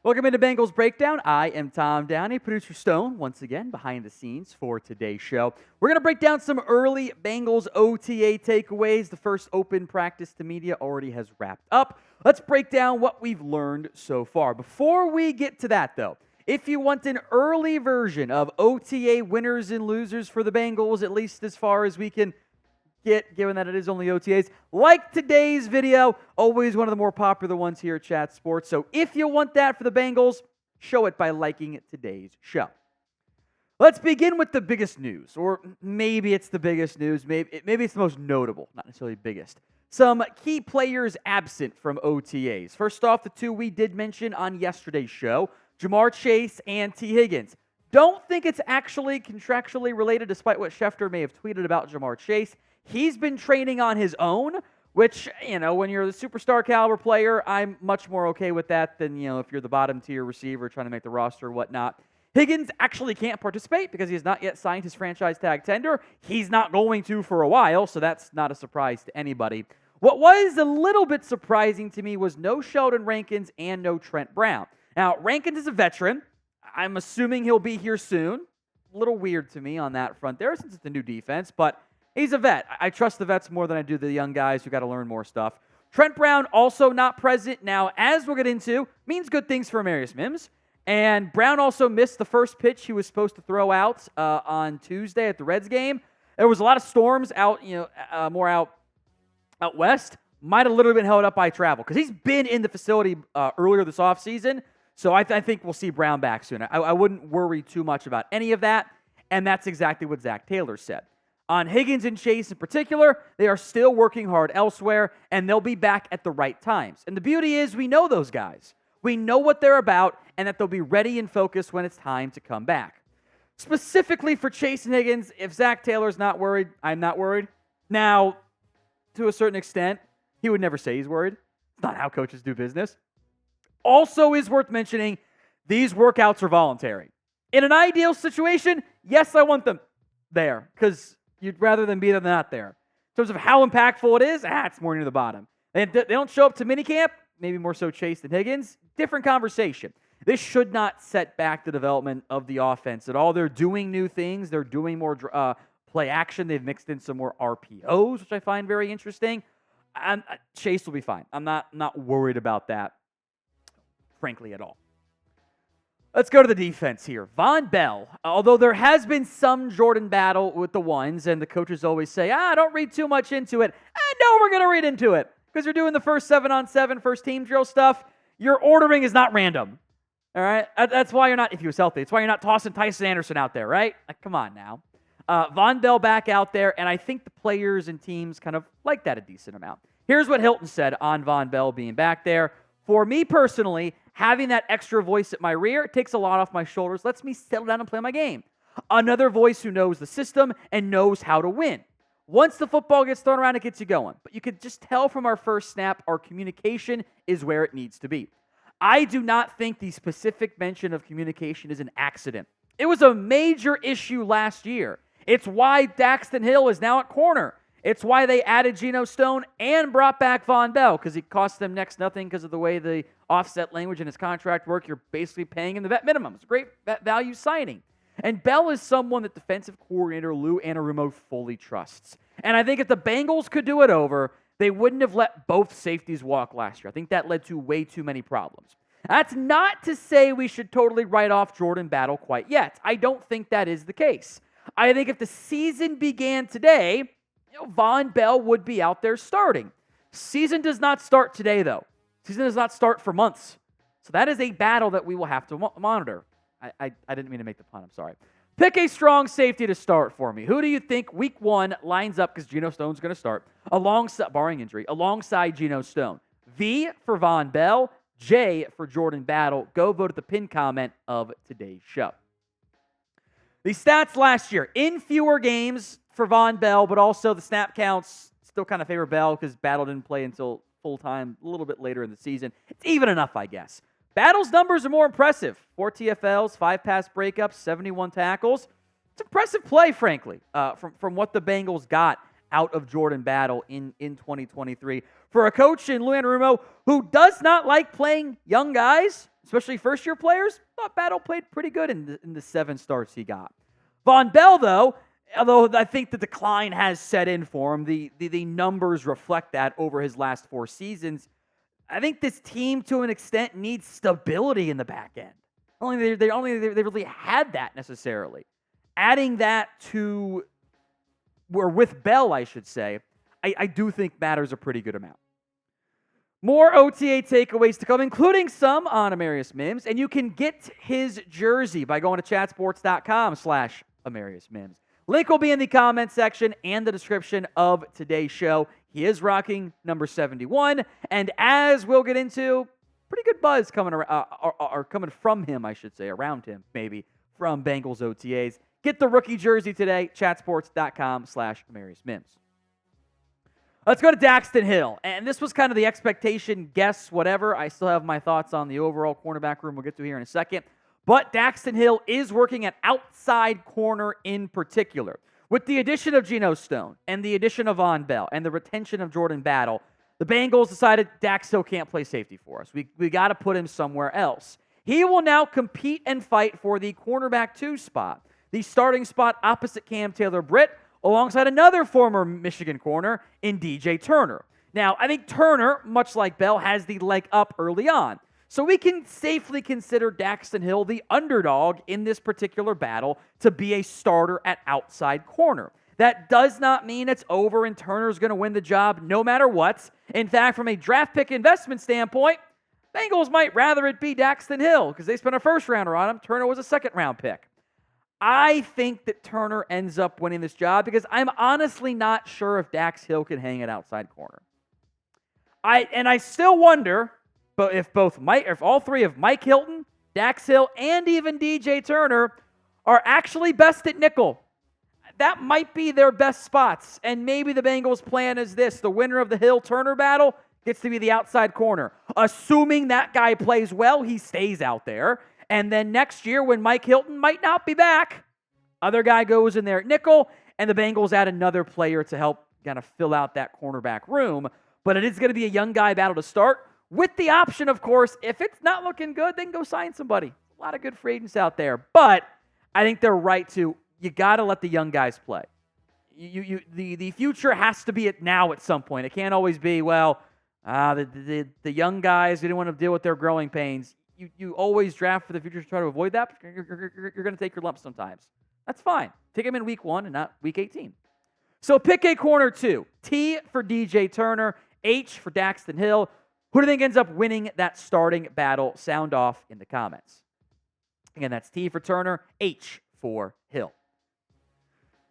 Welcome into Bengals Breakdown. I am Tom Downey, producer Stone, once again behind the scenes for today's show. We're going to break down some early Bengals OTA takeaways. The first open practice to media already has wrapped up. Let's break down what we've learned so far. Before we get to that, though, if you want an early version of OTA winners and losers for the Bengals, at least as far as we can get, given that it is only OTAs, like today's video, always one of the more popular ones here at Chat Sports. So if you want that for the Bengals, show it by liking today's show. Let's begin with the biggest news, or maybe it's the biggest news, maybe it's the most notable, not necessarily biggest. Some key players absent from OTAs. First off, the two we did mention on yesterday's show, Ja'Marr Chase and Tee Higgins. Don't think it's actually contractually related, despite what Schefter may have tweeted about Ja'Marr Chase. He's been training on his own, which, when you're the superstar caliber player, I'm much more okay with that than, if you're the bottom tier receiver trying to make the roster or whatnot. Higgins actually can't participate because he has not yet signed his franchise tag tender. He's not going to for a while, so that's not a surprise to anybody. What was a little bit surprising to me was no Sheldon Rankins and no Trent Brown. Now, Rankins is a veteran. I'm assuming he'll be here soon. A little weird to me on that front there since it's a new defense, but he's a vet. I trust the vets more than I do the young guys who got to learn more stuff. Trent Brown also not present. Now, as we'll get into, means good things for Amarius Mims. And Brown also missed the first pitch he was supposed to throw out on Tuesday at the Reds game. There was a lot of storms out, more out west. Might have literally been held up by travel because he's been in the facility earlier this offseason. So I think we'll see Brown back soon. I wouldn't worry too much about any of that. And that's exactly what Zac Taylor said. On Higgins and Chase in particular, they are still working hard elsewhere, and they'll be back at the right times. And the beauty is we know those guys. We know what they're about, and that they'll be ready and focused when it's time to come back. Specifically for Chase and Higgins, if Zac Taylor's not worried, I'm not worried. Now, to a certain extent, he would never say he's worried. It's not how coaches do business. Also is worth mentioning, these workouts are voluntary. In an ideal situation, yes, I want them there, because you'd rather them be there than not there. In terms of how impactful it is, it's more near the bottom. They don't show up to minicamp, maybe more so Chase than Higgins. Different conversation. This should not set back the development of the offense at all. They're doing new things. They're doing more play action. They've mixed in some more RPOs, which I find very interesting. Chase will be fine. I'm not worried about that, frankly, at all. Let's go to the defense here. Vonn Bell, although there has been some Jordan battle with the ones, and the coaches always say, don't read too much into it. No, we're going to read into it. Because you're doing the first 7-on-7, first team drill stuff. Your ordering is not random. All right? That's why you're not, if he was healthy, it's why you're not tossing Tyson Anderson out there, right? Come on now. Vonn Bell back out there, and I think the players and teams kind of like that a decent amount. Here's what Hilton said on Vonn Bell being back there. For me personally, having that extra voice at my rear takes a lot off my shoulders, lets me settle down and play my game. Another voice who knows the system and knows how to win. Once the football gets thrown around, it gets you going. But you could just tell from our first snap, our communication is where it needs to be. I do not think the specific mention of communication is an accident. It was a major issue last year. It's why Dax Hill is now at corner. It's why they added Geno Stone and brought back Vonn Bell, because it cost them next nothing because of the way the offset language in his contract work. You're basically paying him the vet minimum. It's a great vet value signing. And Bell is someone that defensive coordinator Lou Anarumo fully trusts. And I think if the Bengals could do it over, they wouldn't have let both safeties walk last year. I think that led to way too many problems. That's not to say we should totally write off Jordan Battle quite yet. I don't think that is the case. I think if the season began today, Vonn Bell would be out there starting. Season does not start today, though. Season does not start for months. So that is a battle that we will have to monitor. I didn't mean to make the pun. I'm sorry. Pick a strong safety to start for me. Who do you think week one lines up, because Geno Stone's going to start, barring injury, alongside Geno Stone? V for Vonn Bell, J for Jordan Battle. Go vote at the pin comment of today's show. The stats last year, in fewer games for Vonn Bell, but also the snap counts still kind of favor Bell because Battle didn't play until full-time a little bit later in the season. It's even enough, I guess. Battle's numbers are more impressive. 4 TFLs, 5 pass breakups, 71 tackles. It's impressive play, frankly, from what the Bengals got out of Jordan Battle in 2023. For a coach in Lou Anarumo who does not like playing young guys, especially first-year players, thought Battle played pretty good in the 7 starts he got. Vonn Bell, though, although I think the decline has set in for him, the numbers reflect that over his last 4 seasons. I think this team, to an extent, needs stability in the back end. They really had that necessarily. Adding that to, or with Bell, I should say, I do think matters a pretty good amount. More OTA takeaways to come, including some on Amarius Mims, and you can get his jersey by going to chatsports.com/Amarius Mims. Link will be in the comment section and the description of today's show. He is rocking number 71, and as we'll get into, pretty good buzz coming from him, I should say, around him, maybe, from Bengals OTAs. Get the rookie jersey today, chatsports.com/Amarius Mims. Let's go to Dax Hill, and this was kind of the expectation, guess, whatever. I still have my thoughts on the overall cornerback room we'll get to here in a second. But Dax Hill is working at outside corner in particular. With the addition of Geno Stone and the addition of Vonn Bell and the retention of Jordan Battle, the Bengals decided Dax Hill can't play safety for us. We got to put him somewhere else. He will now compete and fight for the cornerback 2 spot, the starting spot opposite Cam Taylor-Britt, alongside another former Michigan corner in DJ Turner. Now, I think Turner, much like Bell, has the leg up early on. So we can safely consider Dax Hill the underdog in this particular battle to be a starter at outside corner. That does not mean it's over and Turner's going to win the job no matter what. In fact, from a draft pick investment standpoint, Bengals might rather it be Dax Hill because they spent a first rounder on him. Turner was a second round pick. I think that Turner ends up winning this job because I'm honestly not sure if Dax Hill can hang at outside corner. I still wonder, but if all 3 of Mike Hilton, Dax Hill, and even DJ Turner are actually best at nickel. That might be their best spots. And maybe the Bengals' plan is this: the winner of the Hill-Turner battle gets to be the outside corner. Assuming that guy plays well, he stays out there. And then next year, when Mike Hilton might not be back, other guy goes in there at nickel, and the Bengals add another player to help kind of fill out that cornerback room. But it is going to be a young guy battle to start, with the option, of course, if it's not looking good, then go sign somebody. A lot of good free agents out there. But I think they're right to, you got to let the young guys play. The future has to be it now at some point. It can't always be, the young guys, they didn't want to deal with their growing pains. You always draft for the future to try to avoid that. You're going to take your lumps sometimes. That's fine. Take them in week 1 and not week 18. So pick a corner 2. T for DJ Turner, H for Dax Hill. Who do you think ends up winning that starting battle? Sound off in the comments. Again, that's T for Turner, H for Hill.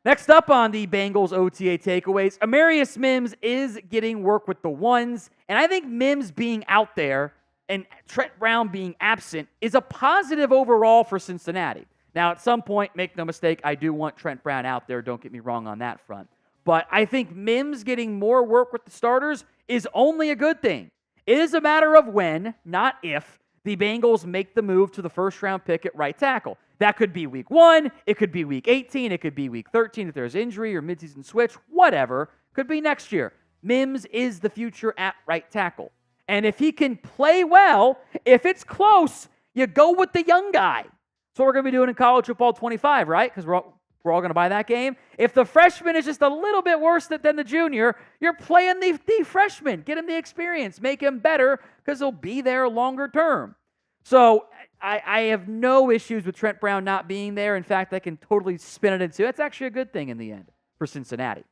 Next up on the Bengals OTA takeaways, Amarius Mims is getting work with the ones, and I think Mims being out there and Trent Brown being absent is a positive overall for Cincinnati. Now, at some point, make no mistake, I do want Trent Brown out there. Don't get me wrong on that front. But I think Mims getting more work with the starters is only a good thing. It is a matter of when, not if, the Bengals make the move to the first-round pick at right tackle. That could be week 1, it could be week 18, it could be week 13 if there's injury or midseason switch, whatever. Could be next year. Mims is the future at right tackle. And if he can play well, if it's close, you go with the young guy. That's what we're going to be doing in College Football 25, right? Because we're all going to buy that game. If the freshman is just a little bit worse than the junior, you're playing the freshman. Get him the experience. Make him better because he'll be there longer term. So I have no issues with Trent Brown not being there. In fact, I can totally spin it into that's actually a good thing in the end for Cincinnati.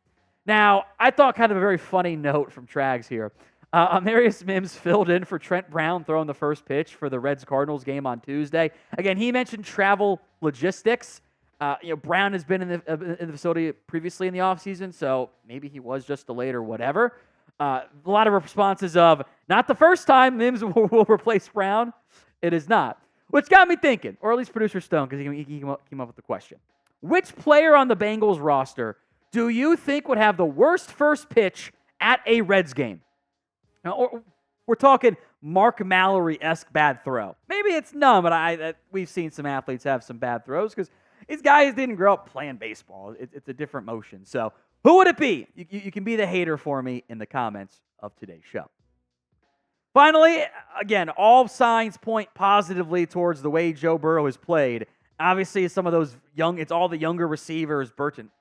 Now, I thought kind of a very funny note from Trags here. Amarius Mims filled in for Trent Brown throwing the first pitch for the Reds-Cardinals game on Tuesday. Again, he mentioned travel logistics. Brown has been in the facility previously in the offseason, so maybe he was just delayed or whatever. A lot of responses of, not the first time Mims will replace Brown. It is not. Which got me thinking, or at least producer Stone, because he came up with the question. Which player on the Bengals roster do you think would have the worst first pitch at a Reds game? Now, we're talking Mark Mallory-esque bad throw. Maybe it's none, but we've seen some athletes have some bad throws because these guys didn't grow up playing baseball. It's a different motion. So Who would it be? You can be the hater for me in the comments of today's show. Finally, again, all signs point positively towards the way Joe Burrow has played. Obviously, some of those it's all the younger receivers.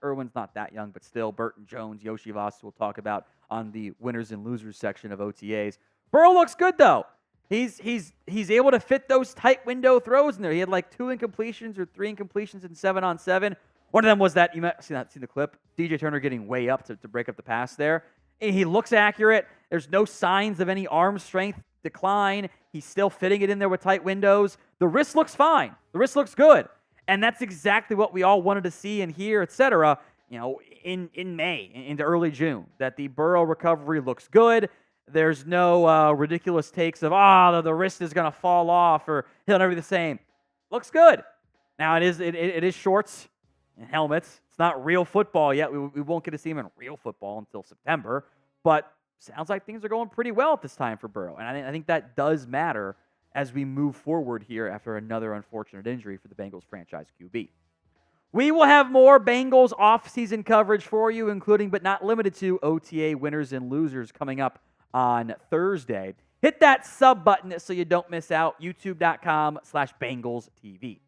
Irwin's not that young, but still, Burton Jones, Yoshi Voss, we'll talk about on the winners and losers section of OTAs. Burrow looks good, though. He's able to fit those tight window throws in there. He had like 2 incompletions or 3 incompletions in 7-on-7. One of them was that, you might see the clip, DJ Turner getting way up to break up the pass there. And he looks accurate. There's no signs of any arm strength decline. He's still fitting it in there with tight windows. The wrist looks fine. The wrist looks good. And that's exactly what we all wanted to see and hear, etc., in May, into early June, that the Burrow recovery looks good. There's no ridiculous takes of, the wrist is going to fall off or he'll never be the same. Looks good. Now, it is shorts and helmets. It's not real football yet. We won't get to see him in real football until September. But sounds like things are going pretty well at this time for Burrow. And I think that does matter as we move forward here after another unfortunate injury for the Bengals franchise QB. We will have more Bengals offseason coverage for you, including but not limited to OTA winners and losers coming up on Thursday. Hit that sub button so you don't miss out. YouTube.com/BengalsTV.